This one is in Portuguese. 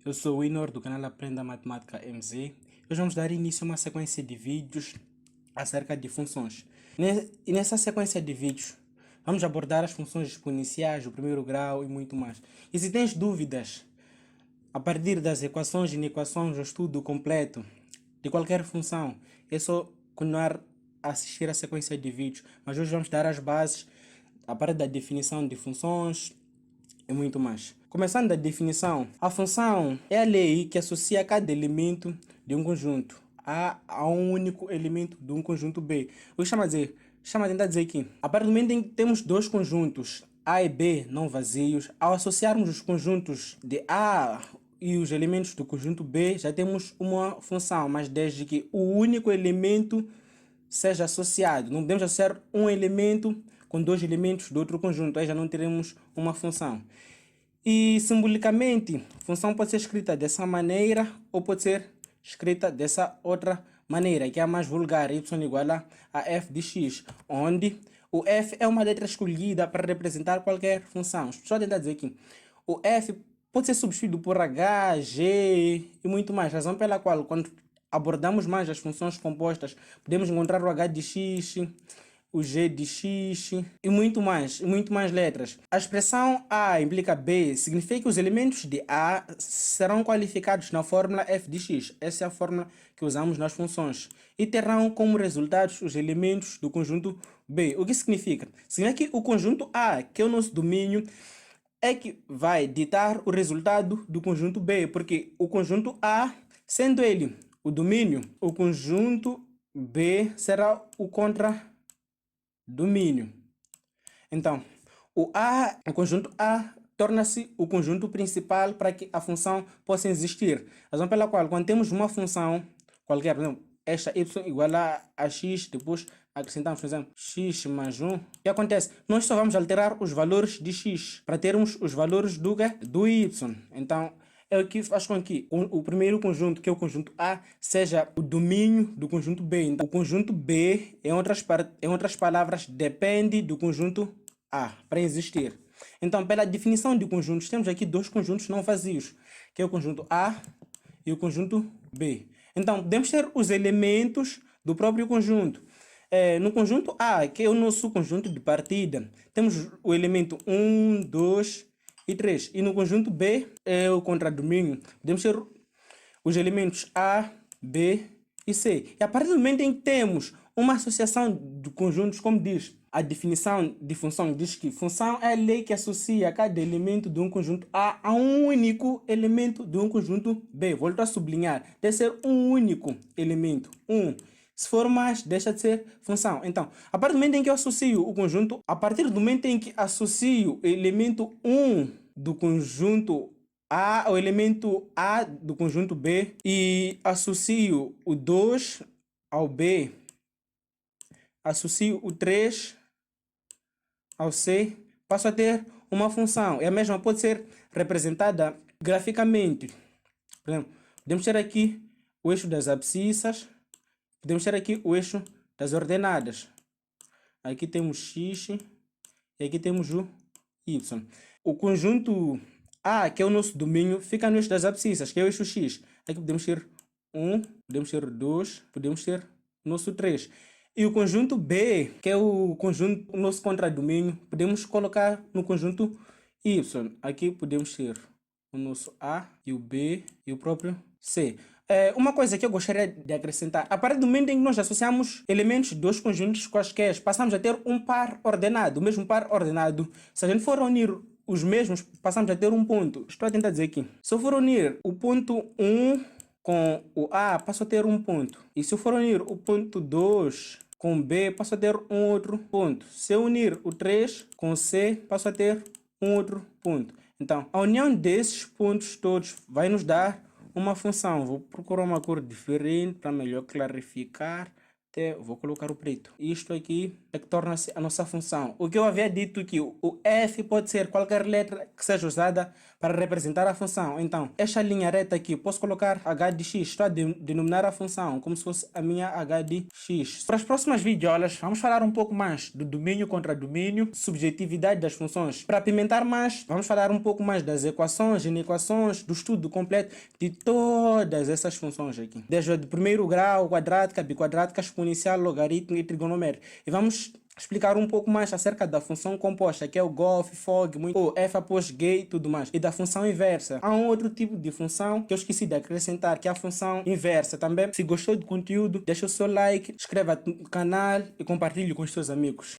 Eu sou o Inor do canal Aprenda Matemática MZ. Hoje vamos dar início a uma sequência de vídeos acerca de funções. E nessa sequência de vídeos vamos abordar as funções exponenciais, o primeiro grau e muito mais. E se tens dúvidas a partir das equações e inequações, o estudo completo de qualquer função, é só continuar a assistir a sequência de vídeos. Mas hoje vamos dar as bases a partir da definição de funções e muito mais. Começando da definição, a função é a lei que associa cada elemento de um conjunto a um único elemento de um conjunto B. O que chama a tentar dizer que, a partir do momento em que temos dois conjuntos A e B não vazios, ao associarmos os conjuntos de A e os elementos do conjunto B, já temos uma função, mas desde que o único elemento seja associado. Não podemos associar um elemento com dois elementos do outro conjunto, aí já não teremos uma função. E simbolicamente, a função pode ser escrita dessa maneira ou pode ser escrita dessa outra maneira, que é a mais vulgar, y igual a f de x, onde o f é uma letra escolhida para representar qualquer função. Só tentar dizer que o f pode ser substituído por h, g e muito mais, razão pela qual, quando abordamos mais as funções compostas, podemos encontrar o h de x, o g de x e muito mais letras. A expressão A implica B significa que os elementos de A serão qualificados na fórmula f de x. Essa é a fórmula que usamos nas funções. E terão como resultados os elementos do conjunto B. O que significa? Significa que o conjunto A, que é o nosso domínio, é que vai ditar o resultado do conjunto B, porque o conjunto A, sendo ele o domínio, o conjunto B será o contradomínio. Então, o conjunto A torna-se o conjunto principal para que a função possa existir. Razão pela qual, quando temos uma função qualquer, por exemplo, esta y igual a x, depois acrescentamos, por exemplo, x mais 1. O que acontece? Nós só vamos alterar os valores de x para termos os valores do y. Então, é o que faz com que o primeiro conjunto, que é o conjunto A, seja o domínio do conjunto B. Então, o conjunto B, em outras palavras, depende do conjunto A para existir. Então, pela definição de conjuntos, temos aqui dois conjuntos não vazios, que é o conjunto A e o conjunto B. Então, podemos ter os elementos do próprio conjunto. No conjunto A, que é o nosso conjunto de partida, temos o elemento 1, 2 e 3. E no conjunto B, é o contradomínio, podemos ter os elementos A, B e C. E a partir do momento em que temos uma associação de conjuntos, como diz a definição de função, diz que função é a lei que associa cada elemento de um conjunto A um único elemento de um conjunto B. Volto a sublinhar, deve ser um único elemento, Se for mais, deixa de ser função. Então, a partir do momento em que eu associo o conjunto, a partir do momento em que associo o elemento 1 do conjunto A ao elemento A do conjunto B e associo o 2 ao B, associo o 3 ao C, passo a ter uma função. E a mesma pode ser representada graficamente. Por exemplo, podemos ter aqui o eixo das abscissas, podemos ter aqui o eixo das ordenadas. Aqui temos x e aqui temos o y. O conjunto A, que é o nosso domínio, fica no eixo das abscissas, que é o eixo x. Aqui podemos ter 1, podemos ter 2, podemos ter o nosso 3. E o conjunto B, que é o nosso contradomínio, podemos colocar no conjunto y. Aqui podemos ter o nosso A e o B e o próprio C. Uma coisa que eu gostaria de acrescentar, a partir do momento em que nós associamos elementos de dois conjuntos quaisquer, passamos a ter um par ordenado, o mesmo par ordenado. Se a gente for unir os mesmos, passamos a ter um ponto. Estou a tentar dizer aqui. Se eu for unir o ponto 1 com o A, passo a ter um ponto. E se eu for unir o ponto 2 com o B, passo a ter um outro ponto. Se eu unir o 3 com o C, passo a ter um outro ponto. Então, a união desses pontos todos vai nos dar uma função. Vou procurar uma cor diferente para melhor clarificar. Vou colocar o preto. Isto aqui é que torna-se a nossa função. O que eu havia dito que o F pode ser qualquer letra que seja usada para representar a função. Então, esta linha reta aqui, posso colocar h de x. Estou a denominar a função como se fosse a minha h de x. Para as próximas videoaulas, vamos falar um pouco mais do domínio contra domínio, subjetividade das funções. Para apimentar mais, vamos falar um pouco mais das equações, inequações, do estudo completo de todas essas funções aqui. Desde o de primeiro grau, quadrática, biquadrática, exponencial, logaritmo e trigonométrica. E vamos explicar um pouco mais acerca da função composta, que é o GOF, FOG, o F após G e tudo mais. E da função inversa. Há um outro tipo de função que eu esqueci de acrescentar, que é a função inversa também. Se gostou do conteúdo, deixa o seu like, inscreva-se no canal e compartilhe com os seus amigos.